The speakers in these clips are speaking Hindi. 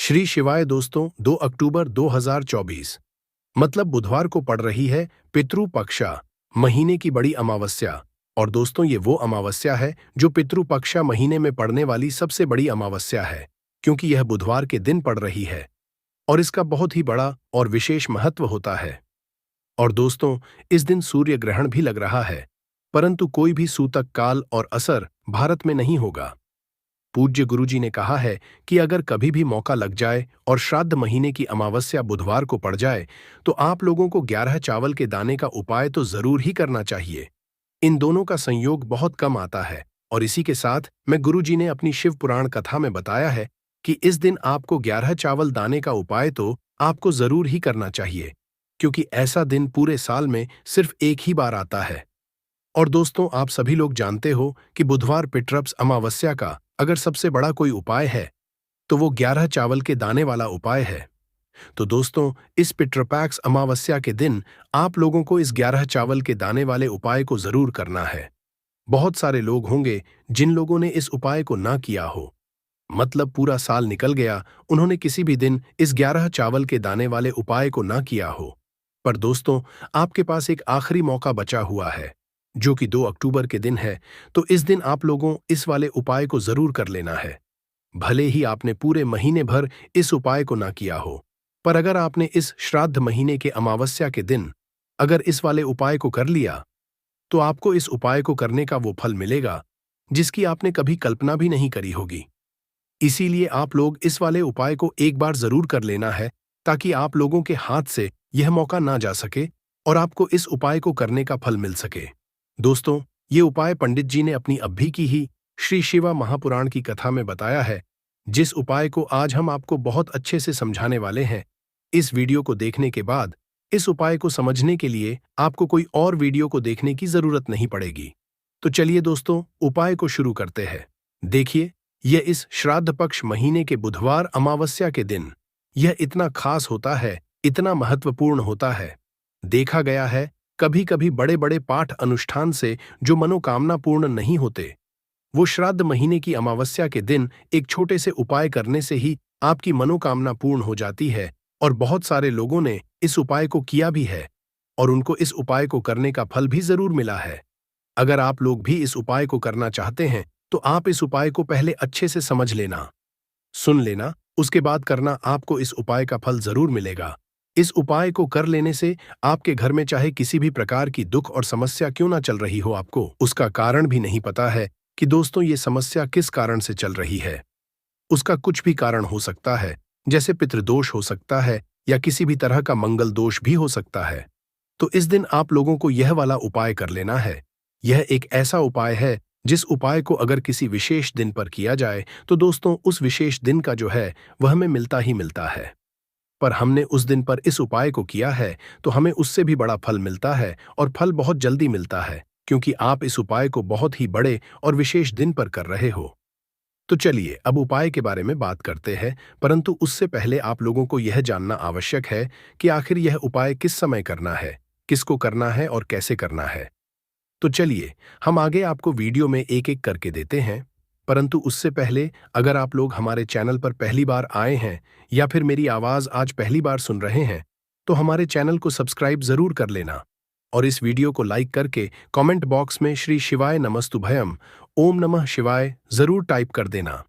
श्री शिवाय दोस्तों, 2 अक्टूबर 2024 मतलब बुधवार को पड़ रही है पितृ पक्षा महीने की बड़ी अमावस्या। और दोस्तों, ये वो अमावस्या है जो पितृ पक्षा महीने में पड़ने वाली सबसे बड़ी अमावस्या है, क्योंकि यह बुधवार के दिन पड़ रही है और इसका बहुत ही बड़ा और विशेष महत्व होता है। और दोस्तों, इस दिन सूर्य ग्रहण भी लग रहा है, परंतु कोई भी सूतक काल और असर भारत में नहीं होगा। पूज्य गुरुजी ने कहा है कि अगर कभी भी मौका लग जाए और श्राद्ध महीने की अमावस्या बुधवार को पड़ जाए, तो आप लोगों को 11 चावल के दाने का उपाय तो जरूर ही करना चाहिए। इन दोनों का संयोग बहुत कम आता है और इसी के साथ मैं गुरुजी ने अपनी शिव पुराण कथा में बताया है कि इस दिन आपको 11 चावल दाने का उपाय तो आपको जरूर ही करना चाहिए, क्योंकि ऐसा दिन पूरे साल में सिर्फ एक ही बार आता है। और दोस्तों, आप सभी लोग जानते हो कि बुधवार पितृपक्ष अमावस्या का अगर सबसे बड़ा कोई उपाय है तो वो 11 चावल के दाने वाला उपाय है। तो दोस्तों, इस पितृपक्ष अमावस्या के दिन आप लोगों को इस 11 चावल के दाने वाले उपाय को जरूर करना है। बहुत सारे लोग होंगे जिन लोगों ने इस उपाय को ना किया हो, मतलब पूरा साल निकल गया, उन्होंने किसी भी दिन इस 11 चावल के दाने वाले उपाय को ना किया हो। पर दोस्तों, आपके पास एक आखिरी मौका बचा हुआ है, जो कि 2 अक्टूबर के दिन है। तो इस दिन आप लोगों इस वाले उपाय को जरूर कर लेना है। भले ही आपने पूरे महीने भर इस उपाय को ना किया हो, पर अगर आपने इस श्राद्ध महीने के अमावस्या के दिन अगर इस वाले उपाय को कर लिया, तो आपको इस उपाय को करने का वो फल मिलेगा जिसकी आपने कभी कल्पना भी नहीं करी होगी। इसीलिए आप लोग इस वाले उपाय को एक बार जरूर कर लेना है, ताकि आप लोगों के हाथ से यह मौका ना जा सके और आपको इस उपाय को करने का फल मिल सके। दोस्तों, ये उपाय पंडित जी ने अपनी अभी की ही श्री शिवा महापुराण की कथा में बताया है, जिस उपाय को आज हम आपको बहुत अच्छे से समझाने वाले हैं। इस वीडियो को देखने के बाद इस उपाय को समझने के लिए आपको कोई और वीडियो को देखने की जरूरत नहीं पड़ेगी। तो चलिए दोस्तों, उपाय को शुरू करते हैं। देखिए, यह इस श्राद्ध पक्ष महीने के बुधवार अमावस्या के दिन यह इतना खास होता है, इतना महत्वपूर्ण होता है। देखा गया है कभी कभी बड़े बड़े पाठ अनुष्ठान से जो मनोकामना पूर्ण नहीं होते, वो श्राद्ध महीने की अमावस्या के दिन एक छोटे से उपाय करने से ही आपकी मनोकामना पूर्ण हो जाती है। और बहुत सारे लोगों ने इस उपाय को किया भी है और उनको इस उपाय को करने का फल भी जरूर मिला है। अगर आप लोग भी इस उपाय को करना चाहते हैं, तो आप इस उपाय को पहले अच्छे से समझ लेना, सुन लेना, उसके बाद करना। आपको इस उपाय का फल जरूर मिलेगा। इस उपाय को कर लेने से आपके घर में चाहे किसी भी प्रकार की दुख और समस्या क्यों ना चल रही हो, आपको उसका कारण भी नहीं पता है कि दोस्तों ये समस्या किस कारण से चल रही है। उसका कुछ भी कारण हो सकता है, जैसे पितृदोष हो सकता है या किसी भी तरह का मंगल दोष भी हो सकता है। तो इस दिन आप लोगों को यह वाला उपाय कर लेना है। यह एक ऐसा उपाय है जिस उपाय को अगर किसी विशेष दिन पर किया जाए, तो दोस्तों उस विशेष दिन का जो है वह हमें मिलता ही मिलता है। पर हमने उस दिन पर इस उपाय को किया है तो हमें उससे भी बड़ा फल मिलता है, और फल बहुत जल्दी मिलता है, क्योंकि आप इस उपाय को बहुत ही बड़े और विशेष दिन पर कर रहे हो। तो चलिए अब उपाय के बारे में बात करते हैं, परंतु उससे पहले आप लोगों को यह जानना आवश्यक है कि आखिर यह उपाय किस समय करना है, किसको करना है और कैसे करना है। तो चलिए हम आगे आपको वीडियो में एक एक करके देते हैं। परंतु उससे पहले अगर आप लोग हमारे चैनल पर पहली बार आए हैं या फिर मेरी आवाज आज पहली बार सुन रहे हैं, तो हमारे चैनल को सब्सक्राइब जरूर कर लेना और इस वीडियो को लाइक करके कमेंट बॉक्स में श्री शिवाय नमस्तुभयम ओम नमः शिवाय जरूर टाइप कर देना।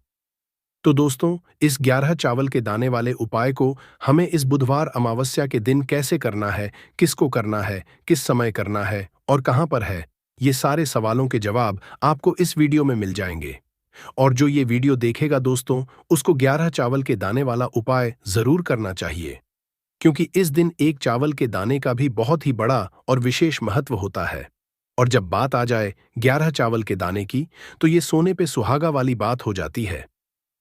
तो दोस्तों, इस 11 चावल के दाने वाले उपाय को हमें इस बुधवार अमावस्या के दिन कैसे करना है, किसको करना है, किस समय करना है और कहां पर है, ये सारे सवालों के जवाब आपको इस वीडियो में मिल जाएंगे। और जो ये वीडियो देखेगा दोस्तों, उसको 11 चावल के दाने वाला उपाय जरूर करना चाहिए, क्योंकि इस दिन एक चावल के दाने का भी बहुत ही बड़ा और विशेष महत्व होता है। और जब बात आ जाए 11 चावल के दाने की, तो ये सोने पे सुहागा वाली बात हो जाती है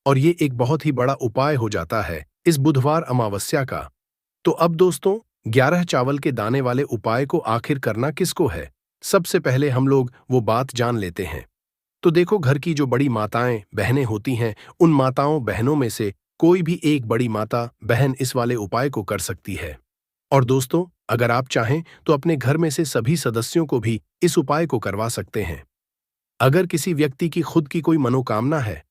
और ये एक बहुत ही बड़ा उपाय हो जाता है इस बुधवार अमावस्या का। तो अब दोस्तों, 11 चावल के दाने वाले उपाय को आखिर करना किसको है, सबसे पहले हम लोग वो बात जान लेते हैं। तो देखो, घर की जो बड़ी माताएं बहनें होती हैं, उन माताओं बहनों में से कोई भी एक बड़ी माता बहन इस वाले उपाय को कर सकती है। और दोस्तों, अगर आप चाहें तो अपने घर में से सभी सदस्यों को भी इस उपाय को करवा सकते हैं। अगर किसी व्यक्ति की खुद की कोई मनोकामना है,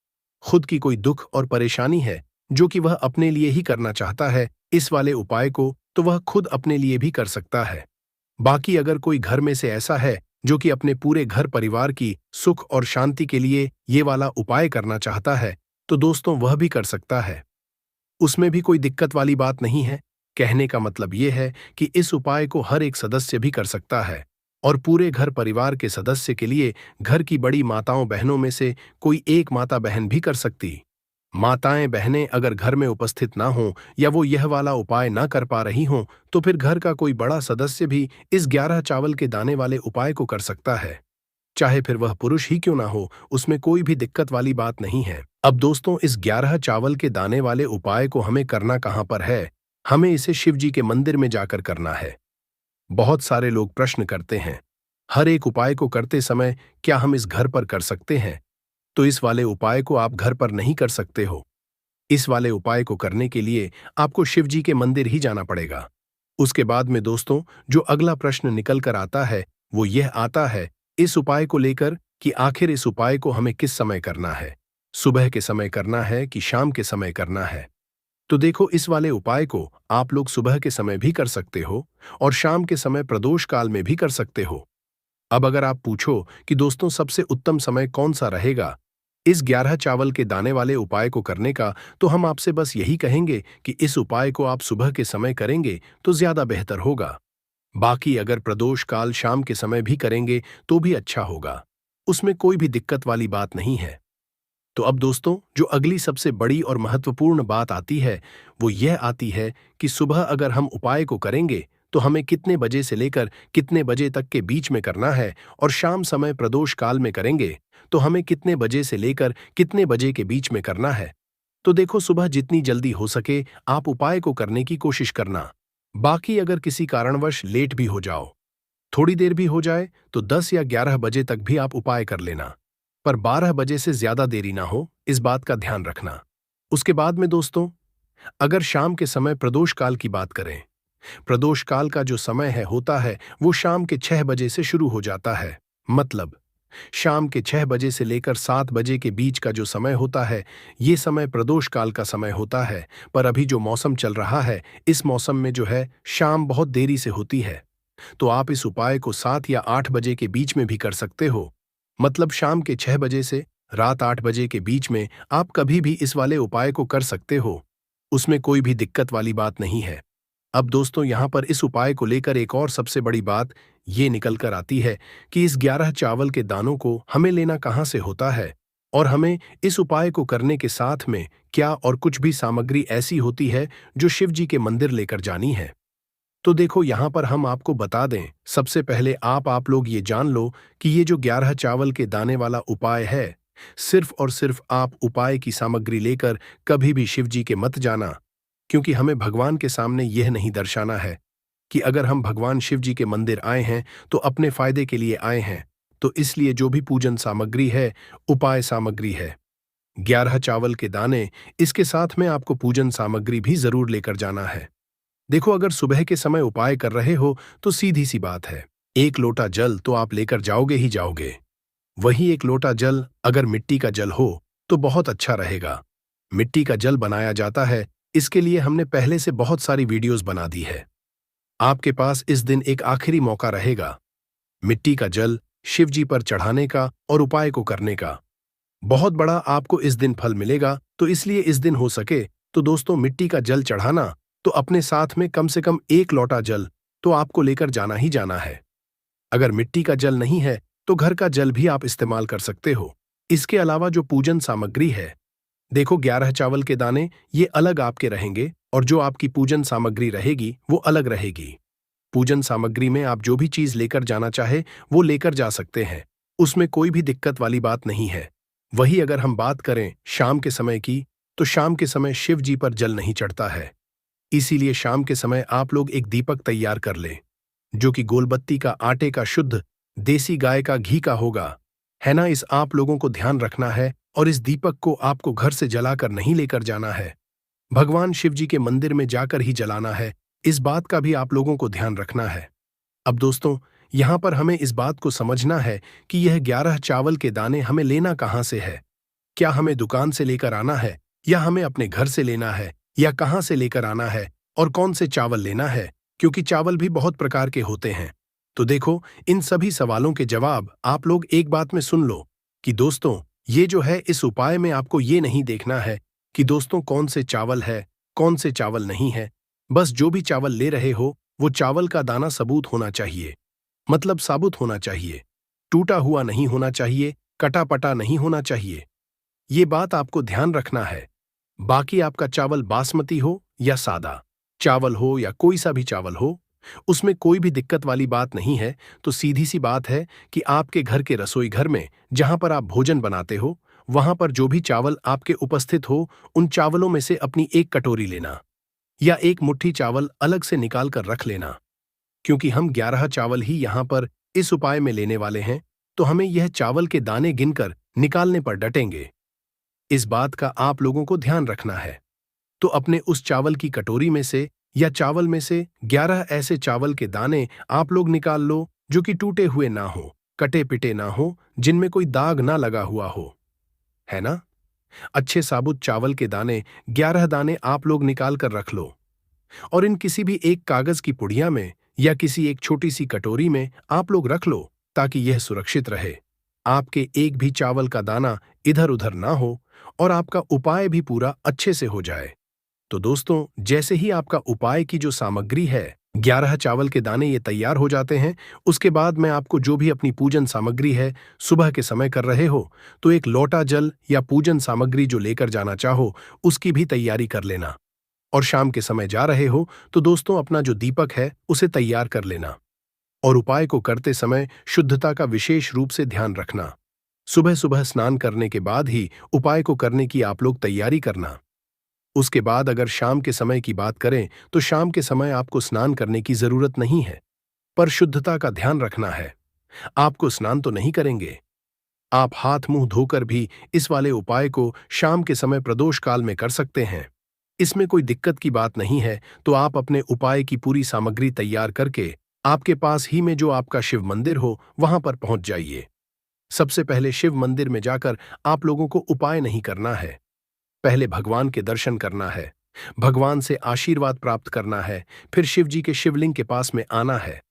खुद की कोई दुख और परेशानी है, जो कि वह अपने लिए ही करना चाहता है इस वाले उपाय को, तो वह खुद अपने लिए भी कर सकता है। बाकी अगर कोई घर में से ऐसा है जो कि अपने पूरे घर परिवार की सुख और शांति के लिए ये वाला उपाय करना चाहता है, तो दोस्तों वह भी कर सकता है। उसमें भी कोई दिक्कत वाली बात नहीं है। कहने का मतलब ये है कि इस उपाय को हर एक सदस्य भी कर सकता है और पूरे घर परिवार के सदस्य के लिए घर की बड़ी माताओं बहनों में से कोई एक माता बहन भी कर सकती। माताएं बहनें अगर घर में उपस्थित ना हों या वो यह वाला उपाय ना कर पा रही हों, तो फिर घर का कोई बड़ा सदस्य भी इस 11 चावल के दाने वाले उपाय को कर सकता है। चाहे फिर वह पुरुष ही क्यों ना हो, उसमें कोई भी दिक्कत वाली बात नहीं है। अब दोस्तों, इस 11 चावल के दाने वाले उपाय को हमें करना कहाँ पर है? हमें इसे शिव जी के मंदिर में जाकर करना है। बहुत सारे लोग प्रश्न करते हैं, हर एक उपाय को करते समय क्या हम इस घर पर कर सकते हैं? तो इस वाले उपाय को आप घर पर नहीं कर सकते हो। इस वाले उपाय को करने के लिए आपको शिव जी के मंदिर ही जाना पड़ेगा। उसके बाद में दोस्तों, जो अगला प्रश्न निकल कर आता है वो यह आता है इस उपाय को लेकर कि आखिर इस उपाय को हमें किस समय करना है, सुबह के समय करना है कि शाम के समय करना है। तो देखो, इस वाले उपाय को आप लोग सुबह के समय भी कर सकते हो और शाम के समय प्रदोष काल में भी कर सकते हो। अब अगर आप पूछो कि दोस्तों सबसे उत्तम समय कौन सा रहेगा इस 11 चावल के दाने वाले उपाय को करने का, तो हम आपसे बस यही कहेंगे कि इस उपाय को आप सुबह के समय करेंगे तो ज्यादा बेहतर होगा। बाकी अगर प्रदोष काल शाम के समय भी करेंगे तो भी अच्छा होगा, उसमें कोई भी दिक्कत वाली बात नहीं है। तो अब दोस्तों, जो अगली सबसे बड़ी और महत्वपूर्ण बात आती है वो यह आती है कि सुबह अगर हम उपाय को करेंगे तो हमें कितने बजे से लेकर कितने बजे तक के बीच में करना है, और शाम समय प्रदोष काल में करेंगे तो हमें कितने बजे से लेकर कितने बजे के बीच में करना है। तो देखो, सुबह जितनी जल्दी हो सके आप उपाय को करने की कोशिश करना। बाकी अगर किसी कारणवश लेट भी हो जाओ, थोड़ी देर भी हो जाए, तो 10 या 11 बजे तक भी आप उपाय कर लेना, पर 12 बजे से ज्यादा देरी ना हो, इस बात का ध्यान रखना। उसके बाद में दोस्तों, अगर शाम के समय प्रदोष काल की बात करें, प्रदोष काल का जो समय है होता है वो शाम के 6 बजे से शुरू हो जाता है। मतलब शाम के 6 बजे से लेकर 7 बजे के बीच का जो समय होता है, ये समय प्रदोष काल का समय होता है। पर अभी जो मौसम चल रहा है, इस मौसम में जो है शाम बहुत देरी से होती है, तो आप इस उपाय को 7 या 8 बजे के बीच में भी कर सकते हो। मतलब शाम के 6 बजे से रात 8 बजे के बीच में आप कभी भी इस वाले उपाय को कर सकते हो, उसमें कोई भी दिक्कत वाली बात नहीं है। अब दोस्तों, यहाँ पर इस उपाय को लेकर एक और सबसे बड़ी बात ये निकल कर आती है कि इस 11 चावल के दानों को हमें लेना कहाँ से होता है, और हमें इस उपाय को करने के साथ में क्या और कुछ भी सामग्री ऐसी होती है जो शिव जी के मंदिर लेकर जानी है। तो देखो, यहाँ पर हम आपको बता दें, सबसे पहले आप लोग ये जान लो कि ये जो 11 चावल के दाने वाला उपाय है, सिर्फ और सिर्फ आप उपाय की सामग्री लेकर कभी भी शिव जी के मत जाना, क्योंकि हमें भगवान के सामने यह नहीं दर्शाना है कि अगर हम भगवान शिव जी के मंदिर आए हैं तो अपने फायदे के लिए आए हैं। तो इसलिए जो भी पूजन सामग्री है, उपाय सामग्री है, 11 चावल के दाने, इसके साथ में आपको पूजन सामग्री भी जरूर लेकर जाना है। देखो, अगर सुबह के समय उपाय कर रहे हो तो सीधी सी बात है, 1 लोटा जल तो आप लेकर जाओगे ही जाओगे। वही 1 लोटा जल अगर मिट्टी का जल हो तो बहुत अच्छा रहेगा। मिट्टी का जल बनाया जाता है, इसके लिए हमने पहले से बहुत सारी वीडियोस बना दी है। आपके पास इस दिन एक आखिरी मौका रहेगा मिट्टी का जल शिव जी पर चढ़ाने का और उपाय को करने का। बहुत बड़ा आपको इस दिन फल मिलेगा, तो इसलिए इस दिन हो सके तो दोस्तों मिट्टी का जल चढ़ाना, तो अपने साथ में कम से कम 1 लोटा जल तो आपको लेकर जाना ही जाना है। अगर मिट्टी का जल नहीं है तो घर का जल भी आप इस्तेमाल कर सकते हो। इसके अलावा जो पूजन सामग्री है, देखो 11 चावल के दाने ये अलग आपके रहेंगे और जो आपकी पूजन सामग्री रहेगी वो अलग रहेगी। पूजन सामग्री में आप जो भी चीज लेकर जाना चाहे वो लेकर जा सकते हैं, उसमें कोई भी दिक्कत वाली बात नहीं है। वही अगर हम बात करें शाम के समय की, तो शाम के समय शिव जी पर जल नहीं चढ़ता है, इसीलिए शाम के समय आप लोग एक दीपक तैयार कर लें, जो कि गोलबत्ती का आटे का शुद्ध देसी गाय का घी का होगा, है ना। इस आप लोगों को ध्यान रखना है और इस दीपक को आपको घर से जलाकर नहीं लेकर जाना है, भगवान शिव जी के मंदिर में जाकर ही जलाना है। इस बात का भी आप लोगों को ध्यान रखना है। अब दोस्तों, यहाँ पर हमें इस बात को समझना है कि यह 11 चावल के दाने हमें लेना कहाँ से है। क्या हमें दुकान से लेकर आना है या हमें अपने घर से लेना है या कहाँ से लेकर आना है और कौन से चावल लेना है, क्योंकि चावल भी बहुत प्रकार के होते हैं। तो देखो, इन सभी सवालों के जवाब आप लोग एक बात में सुन लो कि दोस्तों, ये जो है इस उपाय में आपको ये नहीं देखना है कि दोस्तों कौन से चावल है, कौन से चावल नहीं है। बस जो भी चावल ले रहे हो वो चावल का दाना सबूत होना चाहिए, मतलब साबुत होना चाहिए, टूटा हुआ नहीं होना चाहिए, कटा पटा नहीं होना चाहिए। ये बात आपको ध्यान रखना है। बाकी आपका चावल बासमती हो या सादा चावल हो या कोई सा भी चावल हो, उसमें कोई भी दिक्कत वाली बात नहीं है। तो सीधी सी बात है कि आपके घर के रसोई घर में जहां पर आप भोजन बनाते हो, वहां पर जो भी चावल आपके उपस्थित हो, उन चावलों में से अपनी एक कटोरी लेना या एक मुट्ठी चावल अलग से निकाल कर रख लेना। क्योंकि हम 11 चावल ही यहाँ पर इस उपाय में लेने वाले हैं, तो हमें यह चावल के दाने गिनकर निकालने पर डटेंगे। इस बात का आप लोगों को ध्यान रखना है। तो अपने उस चावल की कटोरी में से या चावल में से 11 ऐसे चावल के दाने आप लोग निकाल लो जो कि टूटे हुए ना हो, कटे पिटे ना हो, जिनमें कोई दाग ना लगा हुआ हो, है ना? अच्छे साबुत चावल के दाने 11 दाने आप लोग निकाल कर रख लो और इन किसी भी एक कागज की पुड़िया में या किसी एक छोटी सी कटोरी में आप लोग रख लो, ताकि यह सुरक्षित रहे। आपके एक भी चावल का दाना इधर उधर ना हो और आपका उपाय भी पूरा अच्छे से हो जाए। तो दोस्तों, जैसे ही आपका उपाय की जो सामग्री है, 11 चावल के दाने ये तैयार हो जाते हैं, उसके बाद मैं आपको जो भी अपनी पूजन सामग्री है, सुबह के समय कर रहे हो, तो एक लोटा जल या पूजन सामग्री जो लेकर जाना चाहो, उसकी भी तैयारी कर लेना। और शाम के समय जा रहे हो, तो दोस्तों अपना जो दीपक है, उसे तैयार कर लेना। और उपाय को करते समय शुद्धता का विशेष रूप से ध्यान रखना। सुबह सुबह स्नान करने के बाद ही उपाय को करने की आप लोग तैयारी करना। उसके बाद अगर शाम के समय की बात करें, तो शाम के समय आपको स्नान करने की जरूरत नहीं है, पर शुद्धता का ध्यान रखना है। आपको स्नान तो नहीं करेंगे, आप हाथ मुंह धोकर भी इस वाले उपाय को शाम के समय प्रदोष काल में कर सकते हैं। इसमें कोई दिक्कत की बात नहीं है। तो आप अपने उपाय की पूरी सामग्री तैयार करके आपके पास ही में जो आपका शिव मंदिर हो, वहां पर पहुंच जाइए। सबसे पहले शिव मंदिर में जाकर आप लोगों को उपाय नहीं करना है, पहले भगवान के दर्शन करना है, भगवान से आशीर्वाद प्राप्त करना है, फिर शिव जी के शिवलिंग के पास में आना है।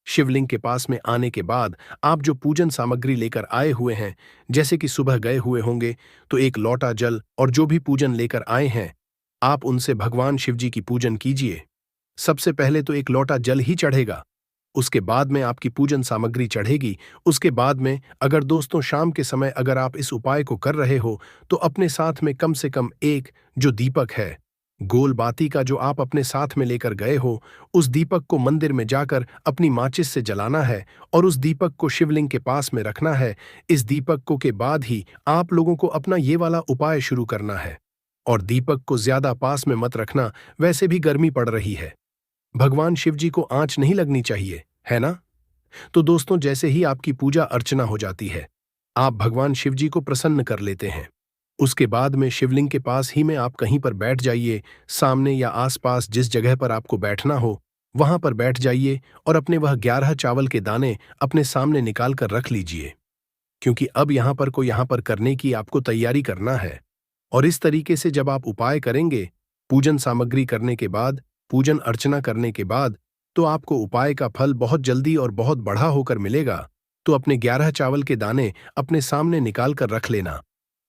शिवलिंग के पास में आने के बाद आप जो पूजन सामग्री लेकर आए हुए हैं, जैसे कि सुबह गए हुए होंगे, तो एक लोटा जल और जो भी पूजन लेकर आए हैं, आप उनसे भगवान शिव जी की पूजन कीजिए। सबसे पहले तो एक लोटा जल ही चढ़ेगा, उसके बाद में आपकी पूजन सामग्री चढ़ेगी। उसके बाद में अगर दोस्तों शाम के समय अगर आप इस उपाय को कर रहे हो, तो अपने साथ में कम से कम एक जो दीपक है, गोल बाती का जो आप अपने साथ में लेकर गए हो, उस दीपक को मंदिर में जाकर अपनी माचिस से जलाना है और उस दीपक को शिवलिंग के पास में रखना है। इस दीपक को के बाद ही आप लोगों को अपना ये वाला उपाय शुरू करना है। और दीपक को ज्यादा पास में मत रखना, वैसे भी गर्मी पड़ रही है, भगवान शिव जी को आंच नहीं लगनी चाहिए, है ना? तो दोस्तों, जैसे ही आपकी पूजा अर्चना हो जाती है, आप भगवान शिव जी को प्रसन्न कर लेते हैं। उसके बाद में शिवलिंग के पास ही में आप कहीं पर बैठ जाइए, सामने या आसपास जिस जगह पर आपको बैठना हो, वहां पर बैठ जाइए और अपने वह 11 चावल के दाने अपने सामने निकाल कर रख लीजिए। क्योंकि अब यहाँ पर करने की आपको तैयारी करना है। और इस तरीके से जब आप उपाय करेंगे, पूजन सामग्री करने के बाद, पूजन अर्चना करने के बाद, तो आपको उपाय का फल बहुत जल्दी और बहुत बढ़ा होकर मिलेगा। तो अपने 11 चावल के दाने अपने सामने निकाल कर रख लेना।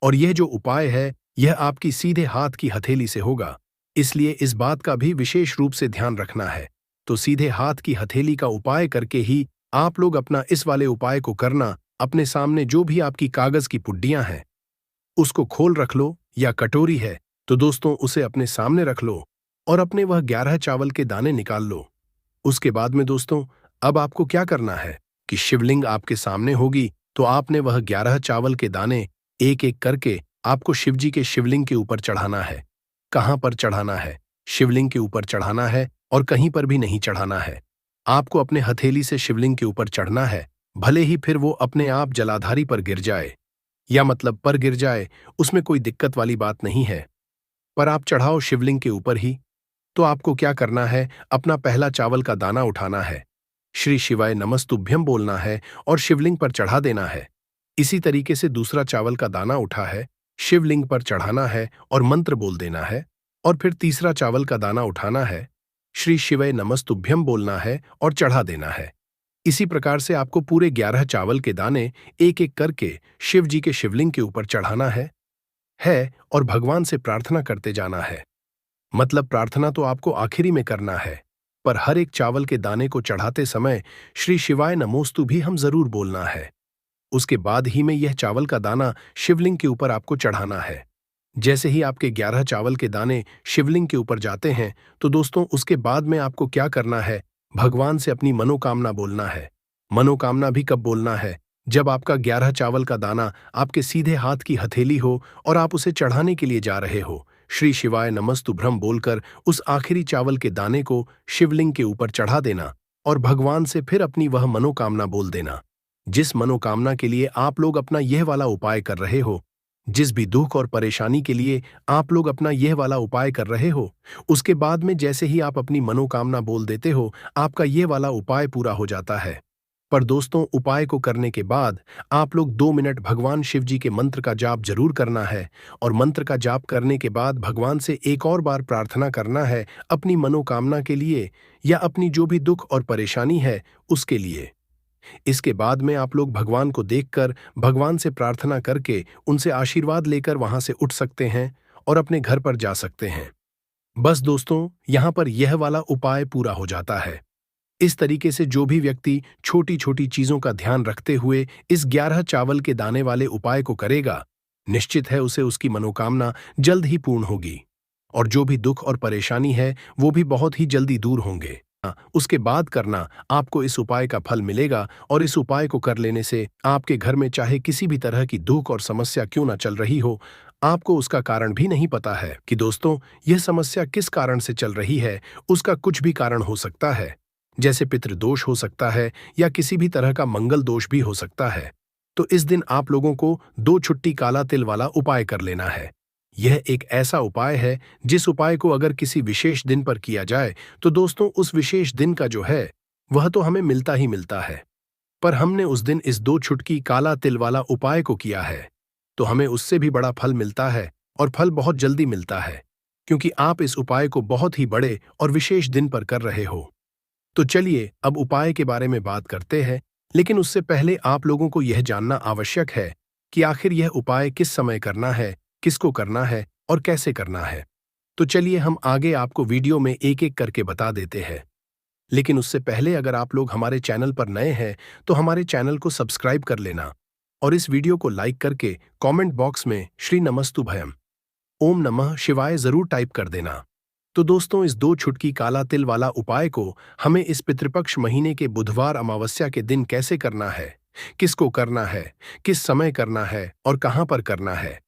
और यह जो उपाय है, यह आपकी सीधे हाथ की हथेली से होगा, इसलिए इस बात का भी विशेष रूप से ध्यान रखना है। तो सीधे हाथ की हथेली का उपाय करके ही आप लोग अपना इस वाले उपाय को करना। अपने सामने जो भी आपकी कागज की पुड्डियां हैं, उसको खोल रख लो, या कटोरी है तो दोस्तों उसे अपने सामने रख लो और अपने वह 11 चावल के दाने निकाल लो। उसके बाद में दोस्तों, अब आपको क्या करना है कि शिवलिंग आपके सामने होगी, तो आपने वह 11 चावल के दाने एक एक करके आपको शिव जी के शिवलिंग के ऊपर चढ़ाना है। कहां पर चढ़ाना है? शिवलिंग के ऊपर चढ़ाना है और कहीं पर भी नहीं चढ़ाना है। आपको अपने हथेली से शिवलिंग के ऊपर चढ़ना है, भले ही फिर वो अपने आप जलाधारी पर गिर जाए, या मतलब पर गिर जाए, उसमें कोई दिक्कत वाली बात नहीं है, पर आप चढ़ाओ शिवलिंग के ऊपर ही। तो आपको क्या करना है, अपना पहला चावल का दाना उठाना है, श्री शिवाय नमस्तुभ्यम बोलना है और शिवलिंग पर चढ़ा देना है। इसी तरीके से दूसरा चावल का दाना उठा है, शिवलिंग पर चढ़ाना है और मंत्र बोल देना है। और फिर तीसरा चावल का दाना उठाना है, श्री शिवय नमस्तुभ्यम बोलना है और चढ़ा देना है। इसी प्रकार से आपको पूरे 11 चावल के दाने एक एक करके शिव जी के शिवलिंग के ऊपर चढ़ाना है और भगवान से प्रार्थना करते जाना है। मतलब प्रार्थना तो आपको आखिरी में करना है, पर हर एक चावल के दाने को चढ़ाते समय श्री शिवाय नमोस्तु भी हम जरूर बोलना है। उसके बाद ही में यह चावल का दाना शिवलिंग के ऊपर आपको चढ़ाना है। जैसे ही आपके 11 चावल के दाने शिवलिंग के ऊपर जाते हैं, तो दोस्तों उसके बाद में आपको क्या करना है, भगवान से अपनी मनोकामना बोलना है। मनोकामना भी कब बोलना है, जब आपका 11 चावल का दाना आपके सीधे हाथ की हथेली हो और आप उसे चढ़ाने के लिए जा रहे हो। श्री शिवाय नमस्तुभ्रम बोलकर उस आखिरी चावल के दाने को शिवलिंग के ऊपर चढ़ा देना और भगवान से फिर अपनी वह मनोकामना बोल देना। जिस मनोकामना के लिए आप लोग अपना यह वाला उपाय कर रहे हो, जिस भी दुख और परेशानी के लिए आप लोग अपना यह वाला उपाय कर रहे हो, उसके बाद में जैसे ही आप अपनी मनोकामना बोल देते हो, आपका यह वाला उपाय पूरा हो जाता है। पर दोस्तों, उपाय को करने के बाद आप लोग 2 मिनट भगवान शिव जी के मंत्र का जाप जरूर करना है और मंत्र का जाप करने के बाद भगवान से एक और बार प्रार्थना करना है अपनी मनोकामना के लिए या अपनी जो भी दुख और परेशानी है उसके लिए। इसके बाद में आप लोग भगवान को देखकर भगवान से प्रार्थना करके उनसे आशीर्वाद लेकर वहां से उठ सकते हैं और अपने घर पर जा सकते हैं। बस दोस्तों, यहां पर यह वाला उपाय पूरा हो जाता है। इस तरीके से जो भी व्यक्ति छोटी छोटी चीजों का ध्यान रखते हुए इस 11 चावल के दाने वाले उपाय को करेगा, निश्चित है उसे उसकी मनोकामना जल्द ही पूर्ण होगी और जो भी दुख और परेशानी है वो भी बहुत ही जल्दी दूर होंगे। उसके बाद करना आपको इस उपाय का फल मिलेगा और इस उपाय को कर लेने से आपके घर में चाहे किसी भी तरह की दुख और समस्या क्यों ना चल रही हो, आपको उसका कारण भी नहीं पता है कि दोस्तों यह समस्या किस कारण से चल रही है। उसका कुछ भी कारण हो सकता है, जैसे पितृदोष हो सकता है या किसी भी तरह का मंगल दोष भी हो सकता है। तो इस दिन आप लोगों को 2 छुट्टी काला तिल वाला उपाय कर लेना है। यह एक ऐसा उपाय है जिस उपाय को अगर किसी विशेष दिन पर किया जाए तो दोस्तों उस विशेष दिन का जो है वह तो हमें मिलता ही मिलता है। पर हमने उस दिन इस 2 छुटकी काला तिल वाला उपाय को किया है तो हमें उससे भी बड़ा फल मिलता है और फल बहुत जल्दी मिलता है, क्योंकि आप इस उपाय को बहुत ही बड़े और विशेष दिन पर कर रहे हो। तो चलिए अब उपाय के बारे में बात करते हैं, लेकिन उससे पहले आप लोगों को यह जानना आवश्यक है कि आखिर यह उपाय किस समय करना है, किसको करना है और कैसे करना है। तो चलिए हम आगे आपको वीडियो में एक एक करके बता देते हैं। लेकिन उससे पहले अगर आप लोग हमारे चैनल पर नए हैं तो हमारे चैनल को सब्सक्राइब कर लेना और इस वीडियो को लाइक करके कमेंट बॉक्स में श्री नमस्तुभयम ओम नमः शिवाय जरूर टाइप कर देना। तो दोस्तों इस 2 छुटकी काला तिल वाला उपाय को हमें इस पितृपक्ष महीने के बुधवार अमावस्या के दिन कैसे करना है, किसको करना है, किस समय करना है और कहां पर करना है,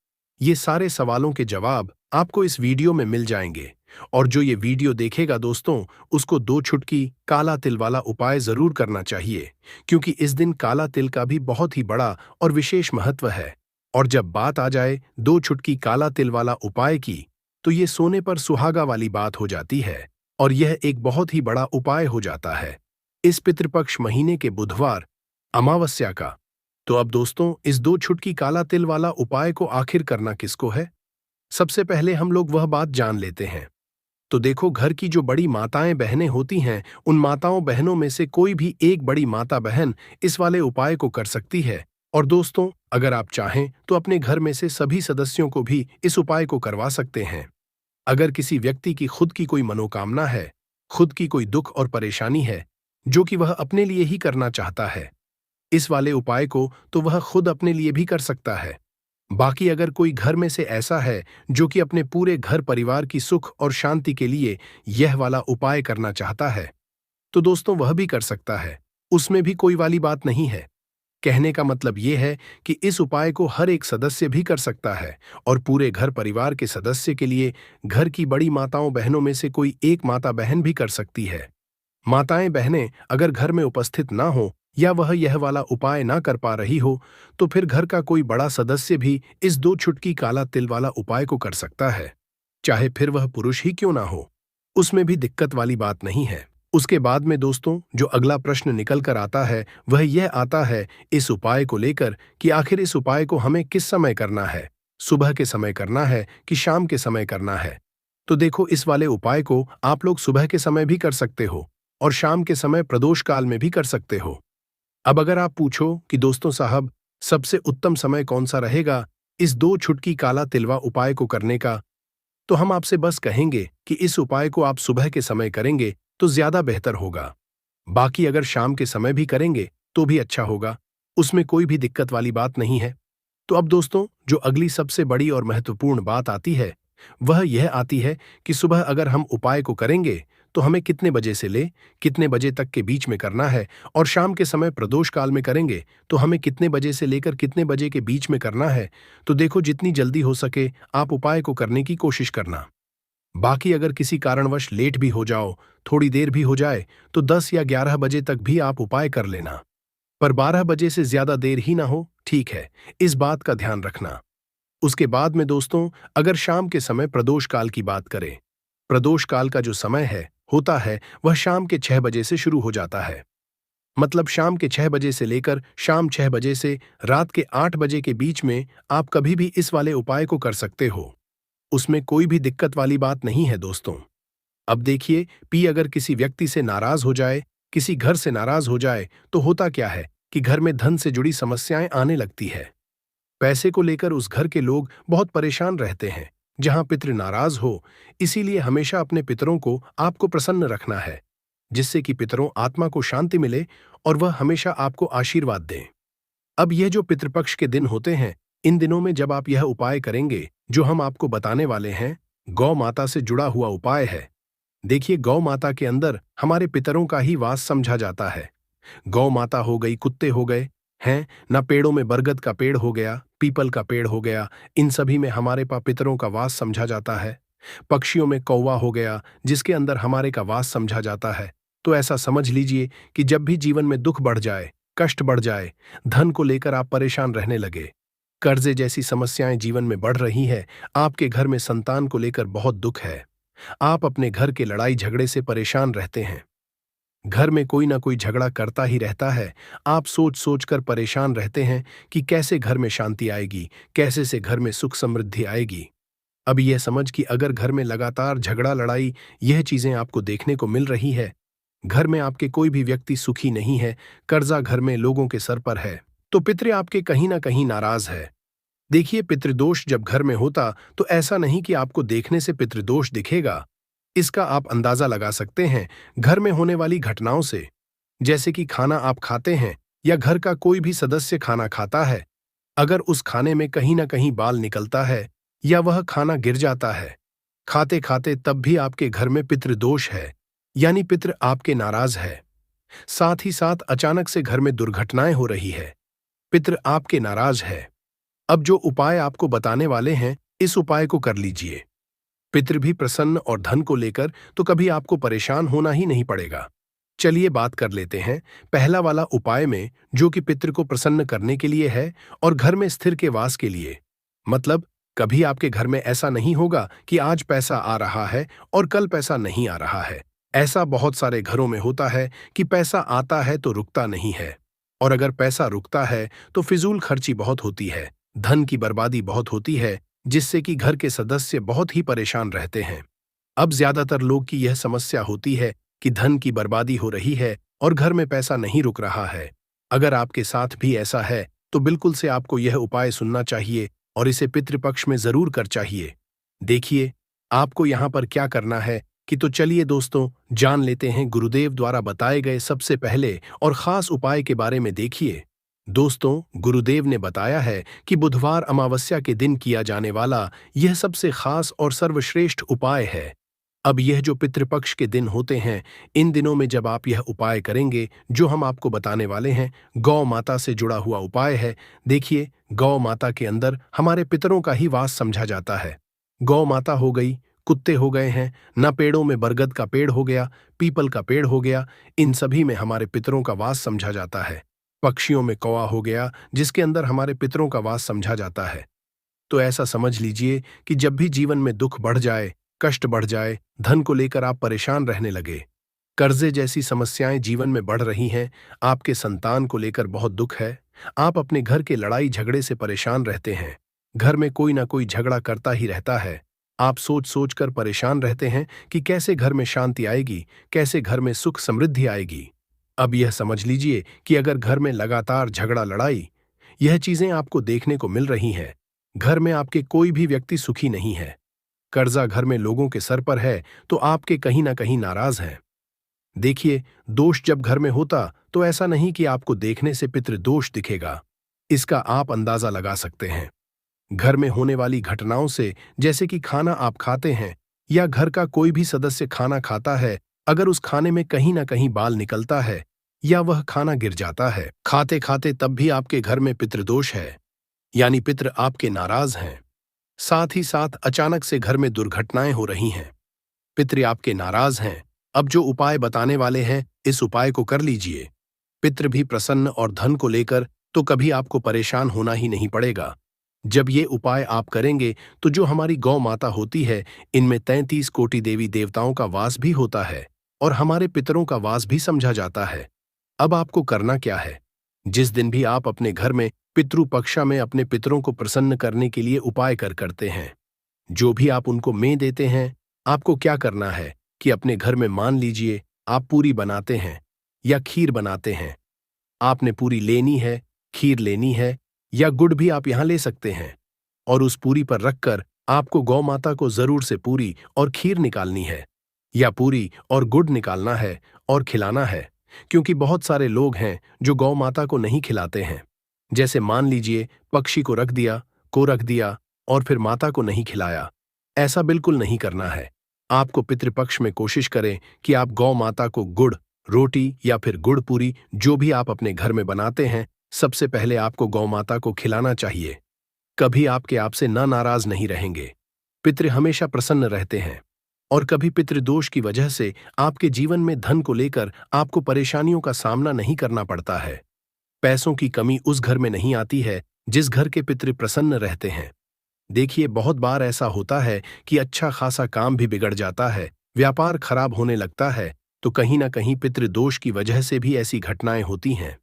ये सारे सवालों के जवाब आपको इस वीडियो में मिल जाएंगे। और जो ये वीडियो देखेगा दोस्तों उसको 2 छुटकी काला तिल वाला उपाय जरूर करना चाहिए, क्योंकि इस दिन काला तिल का भी बहुत ही बड़ा और विशेष महत्व है। और जब बात आ जाए 2 छुटकी काला तिल वाला उपाय की, तो ये सोने पर सुहागा वाली बात हो जाती है और यह एक बहुत ही बड़ा उपाय हो जाता है इस पितृपक्ष महीने के बुधवार अमावस्या का। तो अब दोस्तों इस 2 छुटकी काला तिल वाला उपाय को आखिर करना किसको है, सबसे पहले हम लोग वह बात जान लेते हैं। तो देखो, घर की जो बड़ी माताएं बहनें होती हैं, उन माताओं बहनों में से कोई भी एक बड़ी माता बहन इस वाले उपाय को कर सकती है। और दोस्तों अगर आप चाहें तो अपने घर में से सभी सदस्यों को भी इस उपाय को करवा सकते हैं। अगर किसी व्यक्ति की खुद की कोई मनोकामना है, खुद की कोई दुख और परेशानी है जो कि वह अपने लिए ही करना चाहता है, इस वाले उपाय को तो वह खुद अपने लिए भी कर सकता है। बाकी अगर कोई घर में से ऐसा है जो कि अपने पूरे घर परिवार की सुख और शांति के लिए यह वाला उपाय करना चाहता है, तो दोस्तों वह भी कर सकता है, उसमें भी कोई वाली बात नहीं है। कहने का मतलब यह है कि इस उपाय को हर एक सदस्य भी कर सकता है और पूरे घर परिवार के सदस्य के लिए घर की बड़ी माताओं बहनों में से कोई एक माता बहन भी कर सकती है। माताएं बहनें अगर घर में उपस्थित ना हो या वह यह वाला उपाय ना कर पा रही हो, तो फिर घर का कोई बड़ा सदस्य भी इस 2 छुटकी काला तिल वाला उपाय को कर सकता है, चाहे फिर वह पुरुष ही क्यों ना हो, उसमें भी दिक्कत वाली बात नहीं है। उसके बाद में दोस्तों जो अगला प्रश्न निकल कर आता है वह यह आता है इस उपाय को लेकर कि आखिर इस उपाय को हमें किस समय करना है, सुबह के समय करना है कि शाम के समय करना है। तो देखो, इस वाले उपाय को आप लोग सुबह के समय भी कर सकते हो और शाम के समय प्रदोष काल में भी कर सकते हो। अब अगर आप पूछो कि दोस्तों साहब, सबसे उत्तम समय कौन सा रहेगा इस 2 छुटकी काला तिलवा उपाय को करने का, तो हम आपसे बस कहेंगे कि इस उपाय को आप सुबह के समय करेंगे तो ज्यादा बेहतर होगा। बाकी अगर शाम के समय भी करेंगे तो भी अच्छा होगा, उसमें कोई भी दिक्कत वाली बात नहीं है। तो अब दोस्तों, जो अगली सबसे बड़ी और महत्वपूर्ण बात आती है, वह यह आती है कि सुबह अगर हम उपाय को करेंगे तो हमें कितने बजे से ले कितने बजे तक के बीच में करना है, और शाम के समय प्रदोष काल में करेंगे तो हमें कितने बजे से लेकर कितने बजे के बीच में करना है। तो देखो, जितनी जल्दी हो सके आप उपाय को करने की कोशिश करना। बाकी अगर किसी कारणवश लेट भी हो जाओ, थोड़ी देर भी हो जाए, तो 10 या 11 बजे तक भी आप उपाय कर लेना, पर 12 बजे से ज्यादा देर ही ना हो, ठीक है? इस बात का ध्यान रखना। उसके बाद में दोस्तों, अगर शाम के समय प्रदोष काल की बात करें, प्रदोष काल का जो समय है होता है वह शाम के 6 बजे से शुरू हो जाता है। मतलब शाम के 6 बजे से लेकर शाम 6 बजे से रात के 8 बजे के बीच में आप कभी भी इस वाले उपाय को कर सकते हो, उसमें कोई भी दिक्कत वाली बात नहीं है दोस्तों। अब देखिए, अगर किसी व्यक्ति से नाराज हो जाए, किसी घर से नाराज हो जाए, तो होता क्या है कि घर में धन से जुड़ी समस्याएं आने लगती है। पैसे को लेकर उस घर के लोग बहुत परेशान रहते हैं जहां पितृ नाराज हो। इसीलिए हमेशा अपने पितरों को आपको प्रसन्न रखना है, जिससे कि पितरों आत्मा को शांति मिले और वह हमेशा आपको आशीर्वाद दें। अब यह जो पितृपक्ष के दिन होते हैं, इन दिनों में जब आप यह उपाय करेंगे जो हम आपको बताने वाले हैं, गौ माता से जुड़ा हुआ उपाय है। देखिए, गौ माता के अंदर हमारे पितरों का ही वास समझा जाता है। गौ माता हो गई, कुत्ते हो गए, हैं ना, पेड़ों में बरगद का पेड़ हो गया, पीपल का पेड़ हो गया, इन सभी में हमारे पितरों का वास समझा जाता है। पक्षियों में कौवा हो गया, जिसके अंदर हमारे का वास समझा जाता है। तो ऐसा समझ लीजिए कि जब भी जीवन में दुख बढ़ जाए, कष्ट बढ़ जाए, धन को लेकर आप परेशान रहने लगे, कर्जे जैसी समस्याएं जीवन में बढ़ रही है, आपके घर में संतान को लेकर बहुत दुख है, आप अपने घर के लड़ाई झगड़े से परेशान रहते हैं, घर में कोई ना कोई झगड़ा करता ही रहता है, आप सोच सोच कर परेशान रहते हैं कि कैसे घर में शांति आएगी, कैसे से घर में सुख समृद्धि आएगी। अब यह समझ कि अगर घर में लगातार झगड़ा लड़ाई यह चीजें आपको देखने को मिल रही है, घर में आपके कोई भी व्यक्ति सुखी नहीं है, कर्जा घर में लोगों के सर पर है, तो पितृ आपके कहीं ना कहीं नाराज है। देखिए, पितृदोष जब घर में होता तो ऐसा नहीं कि आपको देखने से पितृदोष दिखेगा, इसका आप अंदाजा लगा सकते हैं घर में होने वाली घटनाओं से। जैसे कि खाना आप खाते हैं या घर का कोई भी सदस्य खाना खाता है, अगर उस खाने में कहीं ना कहीं बाल निकलता है या वह खाना गिर जाता है खाते खाते, तब भी आपके घर में पितृदोष है, यानी पितृ आपके नाराज है। साथ ही साथ अचानक से घर में दुर्घटनाएं हो रही है, पितृ आपके नाराज है। अब जो उपाय आपको बताने वाले हैं, इस उपाय को कर लीजिए, पितृ भी प्रसन्न और धन को लेकर तो कभी आपको परेशान होना ही नहीं पड़ेगा। चलिए बात कर लेते हैं पहला वाला उपाय में, जो कि पितृ को प्रसन्न करने के लिए है और घर में स्थिर के वास के लिए। मतलब कभी आपके घर में ऐसा नहीं होगा कि आज पैसा आ रहा है और कल पैसा नहीं आ रहा है। ऐसा बहुत सारे घरों में होता है कि पैसा आता है तो रुकता नहीं है, और अगर पैसा रुकता है तो फिजूल खर्ची बहुत होती है, धन की बर्बादी बहुत होती है, जिससे कि घर के सदस्य बहुत ही परेशान रहते हैं। अब ज्यादातर लोग की यह समस्या होती है कि धन की बर्बादी हो रही है और घर में पैसा नहीं रुक रहा है। अगर आपके साथ भी ऐसा है तो बिल्कुल से आपको यह उपाय सुनना चाहिए और इसे पितृपक्ष में जरूर कर चाहिए। देखिए, आपको यहाँ पर क्या करना है कि, तो चलिए दोस्तों जान लेते हैं गुरुदेव द्वारा बताए गए सबसे पहले और खास उपाय के बारे में। देखिए दोस्तों, गुरुदेव ने बताया है कि बुधवार अमावस्या के दिन किया जाने वाला यह सबसे खास और सर्वश्रेष्ठ उपाय है। अब यह जो पितृपक्ष के दिन होते हैं, इन दिनों में जब आप यह उपाय करेंगे जो हम आपको बताने वाले हैं, गौ माता से जुड़ा हुआ उपाय है। देखिए, गौ माता के अंदर हमारे पितरों का ही वास समझा जाता है। गौ माता हो गई, कुत्ते हो गए हैं, ना, पेड़ों में बरगद का पेड़ हो गया, पीपल का पेड़ हो गया, इन सभी में हमारे पितरों का वास समझा जाता है। पक्षियों में कौवा हो गया, जिसके अंदर हमारे पितरों का वास समझा जाता है। तो ऐसा समझ लीजिए कि जब भी जीवन में दुख बढ़ जाए, कष्ट बढ़ जाए, धन को लेकर आप परेशान रहने लगे, कर्जे जैसी समस्याएं जीवन में बढ़ रही हैं, आपके संतान को लेकर बहुत दुख है, आप अपने घर के लड़ाई झगड़े से परेशान रहते हैं, घर में कोई ना कोई झगड़ा करता ही रहता है। आप सोच सोच कर परेशान रहते हैं कि कैसे घर में शांति आएगी, कैसे घर में सुख समृद्धि आएगी। अब यह समझ लीजिए कि अगर घर में लगातार झगड़ा लड़ाई, यह चीजें आपको देखने को मिल रही हैं, घर में आपके कोई भी व्यक्ति सुखी नहीं है, कर्जा घर में लोगों के सर पर है, तो आपके कहीं ना कहीं नाराज हैं। देखिए, दोष जब घर में होता तो ऐसा नहीं कि आपको देखने से पितृदोष दिखेगा। इसका आप अंदाजा लगा सकते हैं घर में होने वाली घटनाओं से, जैसे कि खाना आप खाते हैं या घर का कोई भी सदस्य खाना खाता है, अगर उस खाने में कहीं ना कहीं बाल निकलता है या वह खाना गिर जाता है खाते खाते, तब भी आपके घर में पितृदोष है, यानी पितृ आपके नाराज हैं। साथ ही साथ अचानक से घर में दुर्घटनाएं हो रही हैं, पितृ आपके नाराज हैं। अब जो उपाय बताने वाले हैं, इस उपाय को कर लीजिए। पितृ भी प्रसन्न और धन को लेकर तो कभी आपको परेशान होना ही नहीं पड़ेगा। जब ये उपाय आप करेंगे तो जो हमारी गौ माता होती है, इनमें 33 कोटि देवी देवताओं का वास भी होता है और हमारे पितरों का वास भी समझा जाता है। अब आपको करना क्या है? जिस दिन भी आप अपने घर में पितृ पक्षा में अपने पितरों को प्रसन्न करने के लिए उपाय करते हैं, जो भी आप उनको में देते हैं, आपको क्या करना है कि अपने घर में मान लीजिए आप पूरी बनाते हैं या खीर बनाते हैं। आपने पूरी लेनी है, खीर लेनी है या गुड़ भी आप यहां ले सकते हैं, और उस पूरी पर रखकर आपको गौ माता को जरूर से पूरी और खीर निकालनी है या पूरी और गुड़ निकालना है और खिलाना है, क्योंकि बहुत सारे लोग हैं जो गौ माता को नहीं खिलाते हैं। जैसे मान लीजिए पक्षी को रख दिया और फिर माता को नहीं खिलाया। ऐसा बिल्कुल नहीं करना है। आपको पितृपक्ष में कोशिश करें कि आप गौ माता को गुड़ रोटी या फिर गुड़ पूरी, जो भी आप अपने घर में बनाते हैं, सबसे पहले आपको गौ माता को खिलाना चाहिए। कभी आपके आपसे ना नाराज नहीं रहेंगे, पितृ हमेशा प्रसन्न रहते हैं, और कभी पितृदोष की वजह से आपके जीवन में धन को लेकर आपको परेशानियों का सामना नहीं करना पड़ता है। पैसों की कमी उस घर में नहीं आती है जिस घर के पितृ प्रसन्न रहते हैं। देखिए, बहुत बार ऐसा होता है कि अच्छा खासा काम भी बिगड़ जाता है, व्यापार खराब होने लगता है, तो कहीं ना कहीं पितृदोष की वजह से भी ऐसी घटनाएं होती हैं।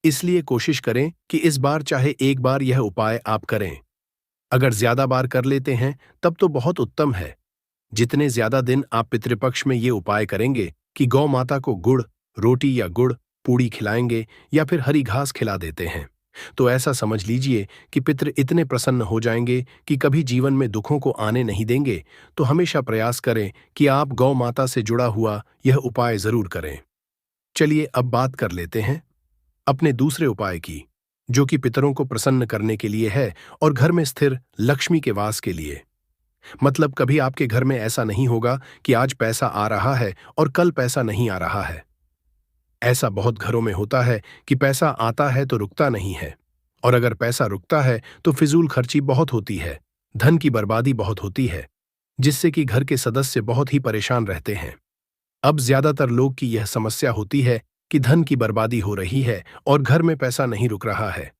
इसलिए कोशिश करें कि इस बार चाहे एक बार यह उपाय आप करें। अगर ज्यादा बार कर लेते हैं तब तो बहुत उत्तम है। जितने ज्यादा दिन आप पितृपक्ष में ये उपाय करेंगे कि गौ माता को गुड़ रोटी या गुड़ पूड़ी खिलाएंगे या फिर हरी घास खिला देते हैं, तो ऐसा समझ लीजिए कि पितृ इतने प्रसन्न हो जाएंगे कि कभी जीवन में दुखों को आने नहीं देंगे। तो हमेशा प्रयास करें कि आप गौ माता से जुड़ा हुआ यह उपाय जरूर करें। चलिए अब बात कर लेते हैं अपने दूसरे उपाय की, जो कि पितरों को प्रसन्न करने के लिए है और घर में स्थिर लक्ष्मी के वास के लिए। मतलब कभी आपके घर में ऐसा नहीं होगा कि आज पैसा आ रहा है और कल पैसा नहीं आ रहा है। ऐसा बहुत घरों में होता है कि पैसा आता है तो रुकता नहीं है, और अगर पैसा रुकता है तो फिजूल खर्ची बहुत होती है, धन की बर्बादी बहुत होती है, जिससे कि घर के सदस्य बहुत ही परेशान रहते हैं। अब ज्यादातर लोग की यह समस्या होती है कि धन की बर्बादी हो रही है और घर में पैसा नहीं रुक रहा है।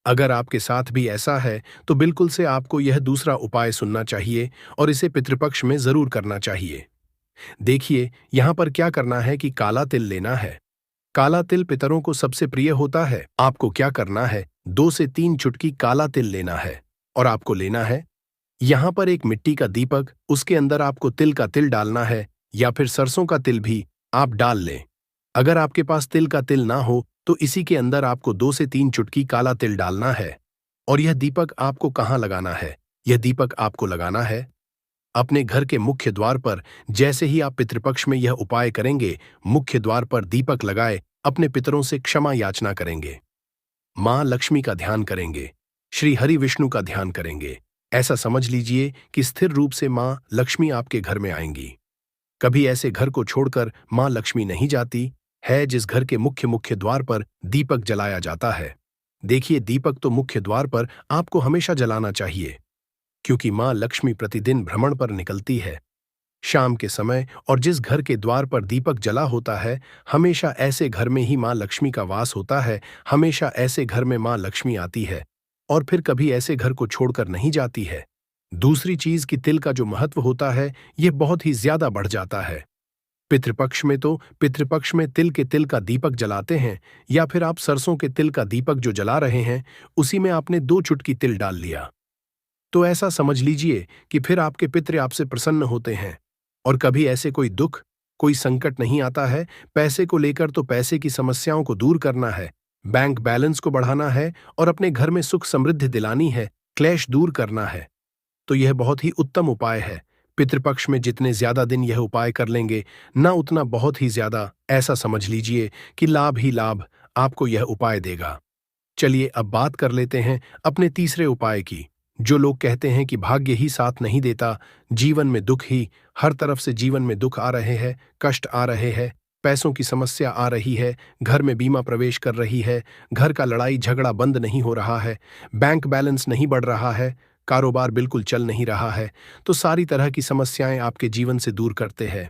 अगर आपके साथ भी ऐसा है तो बिल्कुल से आपको यह दूसरा उपाय सुनना चाहिए और इसे पितृपक्ष में जरूर करना चाहिए। देखिए, यहां पर क्या करना है कि काला तिल लेना है। काला तिल पितरों को सबसे प्रिय होता है। आपको क्या करना है, 2 से 3 चुटकी काला तिल लेना है और आपको लेना है यहां पर एक मिट्टी का दीपक, उसके अंदर आपको तिल का तिल डालना है या फिर सरसों का तिल भी आप डाल लें। अगर आपके पास तिल का तिल ना हो तो इसी के अंदर आपको 2 से 3 चुटकी काला तिल डालना है। और यह दीपक आपको कहाँ लगाना है? यह दीपक आपको लगाना है अपने घर के मुख्य द्वार पर। जैसे ही आप पितृपक्ष में यह उपाय करेंगे, मुख्य द्वार पर दीपक लगाए अपने पितरों से क्षमा याचना करेंगे, मां लक्ष्मी का ध्यान करेंगे, श्री हरि विष्णु का ध्यान करेंगे। ऐसा समझ लीजिए कि स्थिर रूप से मां लक्ष्मी आपके घर में आएंगी। कभी ऐसे घर को छोड़कर मां लक्ष्मी नहीं जाती है जिस घर के मुख्य द्वार पर दीपक जलाया जाता है। देखिए, दीपक तो मुख्य द्वार पर आपको हमेशा जलाना चाहिए, क्योंकि मां लक्ष्मी प्रतिदिन भ्रमण पर निकलती है शाम के समय, और जिस घर के द्वार पर दीपक जला होता है, हमेशा ऐसे घर में ही मां लक्ष्मी का वास होता है। हमेशा ऐसे घर में मां लक्ष्मी आती है और फिर कभी ऐसे घर को छोड़कर नहीं जाती है। दूसरी चीज कि तिल का जो महत्व होता है, यह बहुत ही ज्यादा बढ़ जाता है। पितृपक्ष में तिल का दीपक जलाते हैं, या फिर आप सरसों के तिल का दीपक जो जला रहे हैं, उसी में आपने 2 चुटकी तिल डाल लिया। तो ऐसा समझ लीजिए कि फिर आपके पितृ आपसे प्रसन्न होते हैं। और कभी ऐसे कोई दुख, कोई संकट नहीं आता है। पैसे को लेकर तो पैसे की समस्याओं को दूर करना है, बैंक बैलेंस को बढ़ाना है और अपने घर में सुख समृद्धि दिलानी है, क्लेश दूर करना है। तो यह बहुत ही उत्तम उपाय है। पितृपक्ष में जितने ज्यादा दिन यह उपाय कर लेंगे, ना उतना बहुत ही ज्यादा, ऐसा समझ लीजिए कि लाभ ही लाभ आपको यह उपाय देगा। चलिए अब बात कर लेते हैं अपने तीसरे उपाय की। जो लोग कहते हैं कि भाग्य ही साथ नहीं देता, जीवन में दुख ही, हर तरफ से जीवन में दुख आ रहे हैं, कष्ट आ रहे हैं, पैसों की समस्या आ रही है, घर में बीमा प्रवेश कर रही है, घर का लड़ाई झगड़ा बंद नहीं हो रहा है, बैंक बैलेंस नहीं बढ़ रहा है, कारोबार बिल्कुल चल नहीं रहा है, तो सारी तरह की समस्याएं आपके जीवन से दूर करते हैं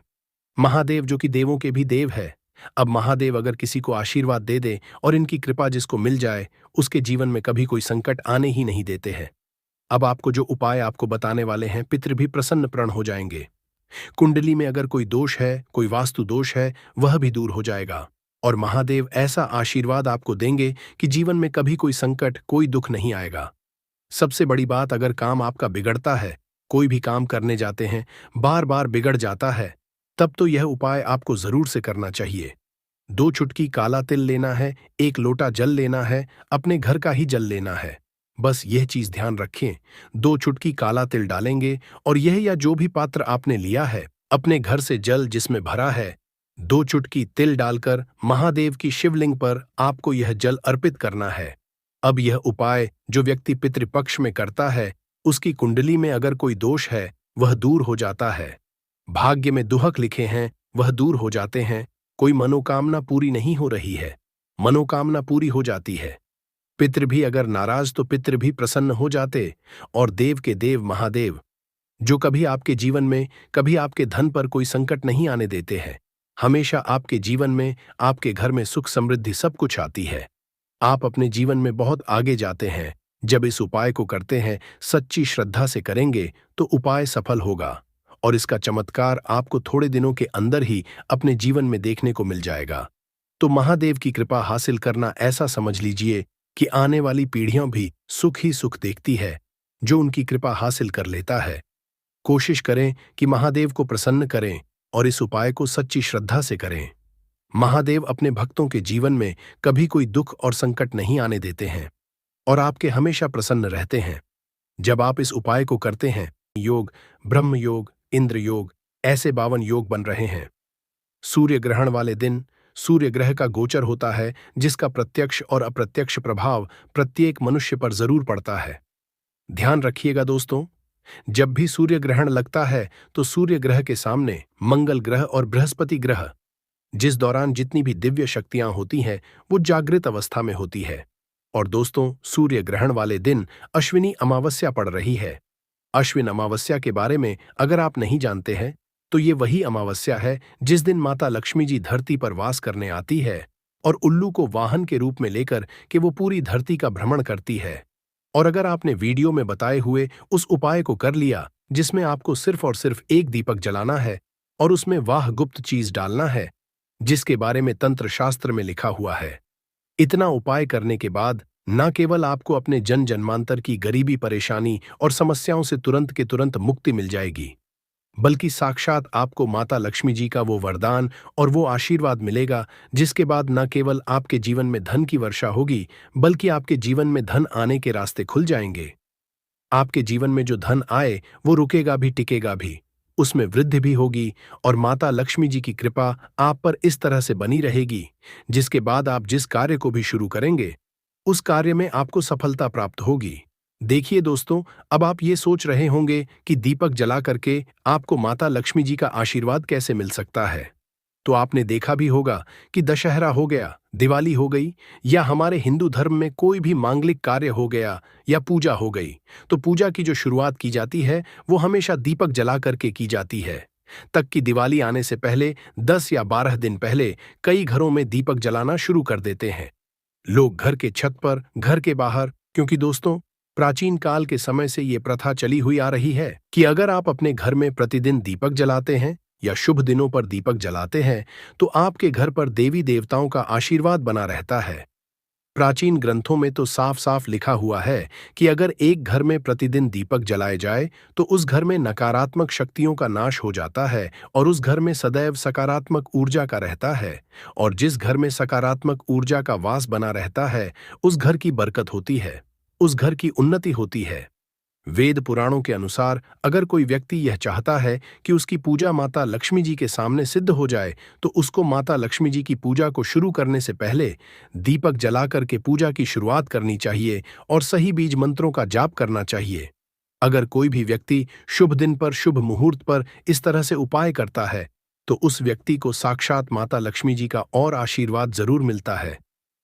महादेव, जो कि देवों के भी देव है। अब महादेव अगर किसी को आशीर्वाद दे दे और इनकी कृपा जिसको मिल जाए, उसके जीवन में कभी कोई संकट आने ही नहीं देते हैं। अब आपको जो उपाय आपको बताने वाले हैं, पितृ भी प्रसन्न प्रण हो जाएंगे। कुंडली में अगर कोई दोष है, कोई वास्तु दोष है, वह भी दूर हो जाएगा और महादेव ऐसा आशीर्वाद आपको देंगे कि जीवन में कभी कोई संकट, कोई दुख नहीं आएगा। सबसे बड़ी बात, अगर काम आपका बिगड़ता है, कोई भी काम करने जाते हैं, बार बार बिगड़ जाता है, तब तो यह उपाय आपको जरूर से करना चाहिए। 2 चुटकी काला तिल लेना है, 1 लोटा जल लेना है, अपने घर का ही जल लेना है। बस यह चीज ध्यान रखें, 2 चुटकी काला तिल डालेंगे और यह या जो भी पात्र आपने लिया है, अपने घर से जल जिसमें भरा है, 2 चुटकी तिल डालकर महादेव की शिवलिंग पर आपको यह जल अर्पित करना है। अब यह उपाय जो व्यक्ति पितृपक्ष में करता है, उसकी कुंडली में अगर कोई दोष है, वह दूर हो जाता है। भाग्य में दुहक लिखे हैं, वह दूर हो जाते हैं। कोई मनोकामना पूरी नहीं हो रही है, मनोकामना पूरी हो जाती है। पितृ भी अगर नाराज तो पितृ भी प्रसन्न हो जाते। और देव के देव महादेव, जो कभी आपके जीवन में, कभी आपके धन पर कोई संकट नहीं आने देते हैं, हमेशा आपके जीवन में, आपके घर में सुख समृद्धि सब कुछ आती है। आप अपने जीवन में बहुत आगे जाते हैं। जब इस उपाय को करते हैं, सच्ची श्रद्धा से करेंगे तो उपाय सफल होगा और इसका चमत्कार आपको थोड़े दिनों के अंदर ही अपने जीवन में देखने को मिल जाएगा। तो महादेव की कृपा हासिल करना ऐसा समझ लीजिए कि आने वाली पीढ़ियां भी सुख ही सुख देखती है जो उनकी कृपा हासिल कर लेता है। कोशिश करें कि महादेव को प्रसन्न करें और इस उपाय को सच्ची श्रद्धा से करें। महादेव अपने भक्तों के जीवन में कभी कोई दुख और संकट नहीं आने देते हैं और आपके हमेशा प्रसन्न रहते हैं। जब आप इस उपाय को करते हैं, योग, ब्रह्म योग, इंद्र योग, ऐसे 52 योग बन रहे हैं। सूर्य ग्रहण वाले दिन सूर्य ग्रह का गोचर होता है, जिसका प्रत्यक्ष और अप्रत्यक्ष प्रभाव प्रत्येक मनुष्य पर जरूर पड़ता है। ध्यान रखिएगा दोस्तों, जब भी सूर्य ग्रहण लगता है तो सूर्य ग्रह के सामने मंगल ग्रह और बृहस्पति ग्रह, जिस दौरान जितनी भी दिव्य शक्तियां होती हैं, वो जागृत अवस्था में होती है। और दोस्तों, सूर्य ग्रहण वाले दिन अश्विनी अमावस्या पड़ रही है। अश्विन अमावस्या के बारे में अगर आप नहीं जानते हैं, तो ये वही अमावस्या है जिस दिन माता लक्ष्मी जी धरती पर वास करने आती है और उल्लू को वाहन के रूप में लेकर कि वो पूरी धरती का भ्रमण करती है। और अगर आपने वीडियो में बताए हुए उस उपाय को कर लिया, जिसमें आपको सिर्फ और सिर्फ 1 दीपक जलाना है और उसमें वाह गुप्त चीज डालना है, जिसके बारे में तंत्र शास्त्र में लिखा हुआ है, इतना उपाय करने के बाद न केवल आपको अपने जन जन्मांतर की गरीबी, परेशानी और समस्याओं से तुरंत के तुरंत मुक्ति मिल जाएगी, बल्कि साक्षात आपको माता लक्ष्मी जी का वो वरदान और वो आशीर्वाद मिलेगा, जिसके बाद न केवल आपके जीवन में धन की वर्षा होगी, बल्कि आपके जीवन में धन आने के रास्ते खुल जाएंगे। आपके जीवन में जो धन आए वो रुकेगा भी, टिकेगा भी, उसमें वृद्धि भी होगी और माता लक्ष्मी जी की कृपा आप पर इस तरह से बनी रहेगी, जिसके बाद आप जिस कार्य को भी शुरू करेंगे, उस कार्य में आपको सफलता प्राप्त होगी। देखिए दोस्तों, अब आप ये सोच रहे होंगे कि दीपक जला करके आपको माता लक्ष्मी जी का आशीर्वाद कैसे मिल सकता है। तो आपने देखा भी होगा कि दशहरा हो गया, दिवाली हो गई, या हमारे हिंदू धर्म में कोई भी मांगलिक कार्य हो गया या पूजा हो गई, तो पूजा की जो शुरुआत की जाती है वो हमेशा दीपक जला करके की जाती है। तक कि दिवाली आने से पहले 10 या 12 दिन पहले कई घरों में दीपक जलाना शुरू कर देते हैं। लोग घर के छत पर, घर के बाहर, क्योंकि दोस्तों प्राचीन काल के समय से ये प्रथा चली हुई आ रही है कि अगर आप अपने घर में प्रतिदिन दीपक जलाते हैं या शुभ दिनों पर दीपक जलाते हैं, तो आपके घर पर देवी देवताओं का आशीर्वाद बना रहता है। प्राचीन ग्रंथों में तो साफ साफ लिखा हुआ है कि अगर एक घर में प्रतिदिन दीपक जलाए जाए तो उस घर में नकारात्मक शक्तियों का नाश हो जाता है और उस घर में सदैव सकारात्मक ऊर्जा का रहता है। और जिस घर में सकारात्मक ऊर्जा का वास बना रहता है उस घर की बरकत होती है, उस घर की उन्नति होती है। वेद पुराणों के अनुसार अगर कोई व्यक्ति यह चाहता है कि उसकी पूजा माता लक्ष्मी जी के सामने सिद्ध हो जाए तो उसको माता लक्ष्मी जी की पूजा को शुरू करने से पहले दीपक जलाकर के पूजा की शुरुआत करनी चाहिए और सही बीज मंत्रों का जाप करना चाहिए। अगर कोई भी व्यक्ति शुभ दिन पर शुभ मुहूर्त पर इस तरह से उपाय करता है तो उस व्यक्ति को साक्षात माता लक्ष्मी जी का और आशीर्वाद जरूर मिलता है।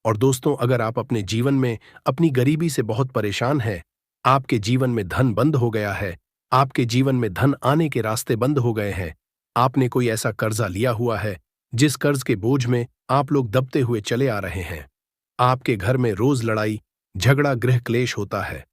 और दोस्तों, अगर आप अपने जीवन में अपनी गरीबी से बहुत परेशान हैं, आपके जीवन में धन बंद हो गया है, आपके जीवन में धन आने के रास्ते बंद हो गए हैं, आपने कोई ऐसा कर्जा लिया हुआ है जिस कर्ज के बोझ में आप लोग दबते हुए चले आ रहे हैं, आपके घर में रोज लड़ाई झगड़ा गृह क्लेश होता है,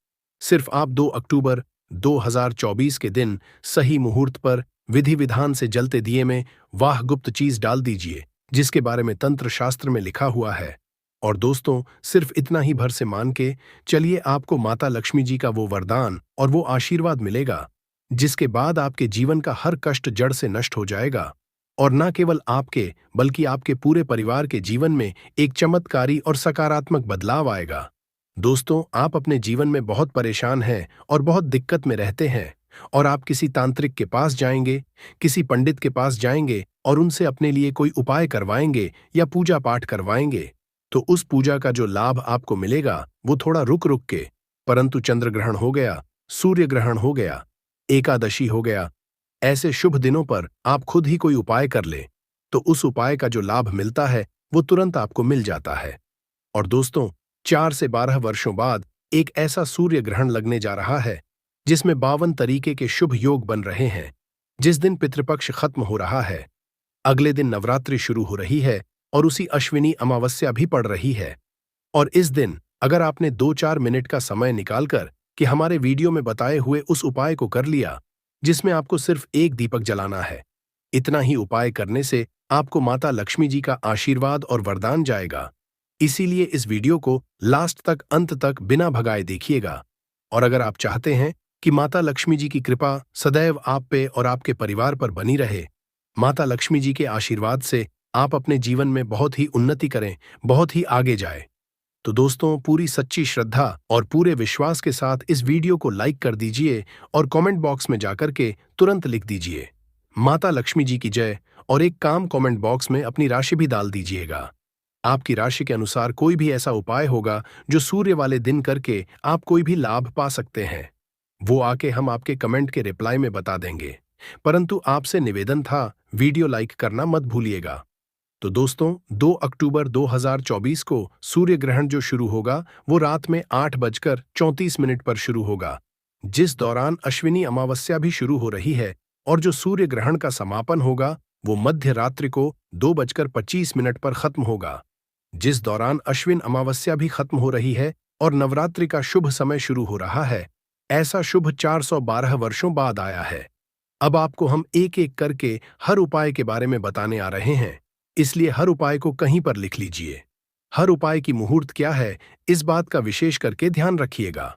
सिर्फ आप 2 अक्टूबर 2024 के दिन सही मुहूर्त पर विधि विधान से जलते दिए में वाह गुप्त चीज डाल दीजिए जिसके बारे में तंत्र शास्त्र में लिखा हुआ है। और दोस्तों, सिर्फ इतना ही भर से मान के चलिए, आपको माता लक्ष्मी जी का वो वरदान और वो आशीर्वाद मिलेगा जिसके बाद आपके जीवन का हर कष्ट जड़ से नष्ट हो जाएगा और न केवल आपके बल्कि आपके पूरे परिवार के जीवन में एक चमत्कारी और सकारात्मक बदलाव आएगा। दोस्तों, आप अपने जीवन में बहुत परेशान हैं और बहुत दिक्कत में रहते हैं और आप किसी तांत्रिक के पास जाएंगे, किसी पंडित के पास जाएंगे और उनसे अपने लिए कोई उपाय करवाएंगे या पूजा पाठ करवाएंगे तो उस पूजा का जो लाभ आपको मिलेगा वो थोड़ा रुक रुक के, परंतु चंद्र ग्रहण हो गया, सूर्य ग्रहण हो गया, एकादशी हो गया, ऐसे शुभ दिनों पर आप खुद ही कोई उपाय कर ले तो उस उपाय का जो लाभ मिलता है वो तुरंत आपको मिल जाता है। और दोस्तों, 4 से 12 वर्षों बाद एक ऐसा सूर्य ग्रहण लगने जा रहा है जिसमें 52 तरीके के शुभ योग बन रहे हैं, जिस दिन पितृपक्ष खत्म हो रहा है, अगले दिन नवरात्रि शुरू हो रही है और उसी अश्विनी अमावस्या भी पड़ रही है। और इस दिन अगर आपने 2-4 मिनट का समय निकालकर कि हमारे वीडियो में बताए हुए उस उपाय को कर लिया जिसमें आपको सिर्फ एक दीपक जलाना है, इतना ही उपाय करने से आपको माता लक्ष्मी जी का आशीर्वाद और वरदान जाएगा। इसीलिए इस वीडियो को लास्ट तक अंत तक बिना भगाए देखिएगा। और अगर आप चाहते हैं कि माता लक्ष्मी जी की कृपा सदैव आप पे और आपके परिवार पर बनी रहे, माता लक्ष्मी जी के आशीर्वाद से आप अपने जीवन में बहुत ही उन्नति करें, बहुत ही आगे जाए, तो दोस्तों, पूरी सच्ची श्रद्धा और पूरे विश्वास के साथ इस वीडियो को लाइक कर दीजिए और कमेंट बॉक्स में जाकर के तुरंत लिख दीजिए माता लक्ष्मी जी की जय और एक काम कमेंट बॉक्स में अपनी राशि भी डाल दीजिएगा। आपकी राशि के अनुसार कोई भी ऐसा उपाय होगा जो सूर्य वाले दिन करके आप कोई भी लाभ पा सकते हैं, वो आके हम आपके कमेंट के रिप्लाई में बता देंगे। परंतु आपसे निवेदन था, वीडियो लाइक करना मत भूलिएगा। तो दोस्तों, 2 अक्टूबर 2024 को सूर्य ग्रहण जो शुरू होगा वो रात में 8:34 पर शुरू होगा, जिस दौरान अश्विनी अमावस्या भी शुरू हो रही है और जो सूर्य ग्रहण का समापन होगा वो मध्य रात्रि को 2:25 पर खत्म होगा, जिस दौरान अश्विन अमावस्या भी खत्म हो रही है और नवरात्रि का शुभ समय शुरू हो रहा है। ऐसा शुभ 412 वर्षों बाद आया है। अब आपको हम एक एक करके हर उपाय के बारे में बताने आ रहे हैं, इसलिए हर उपाय को कहीं पर लिख लीजिए। हर उपाय की मुहूर्त क्या है, इस बात का विशेष करके ध्यान रखिएगा।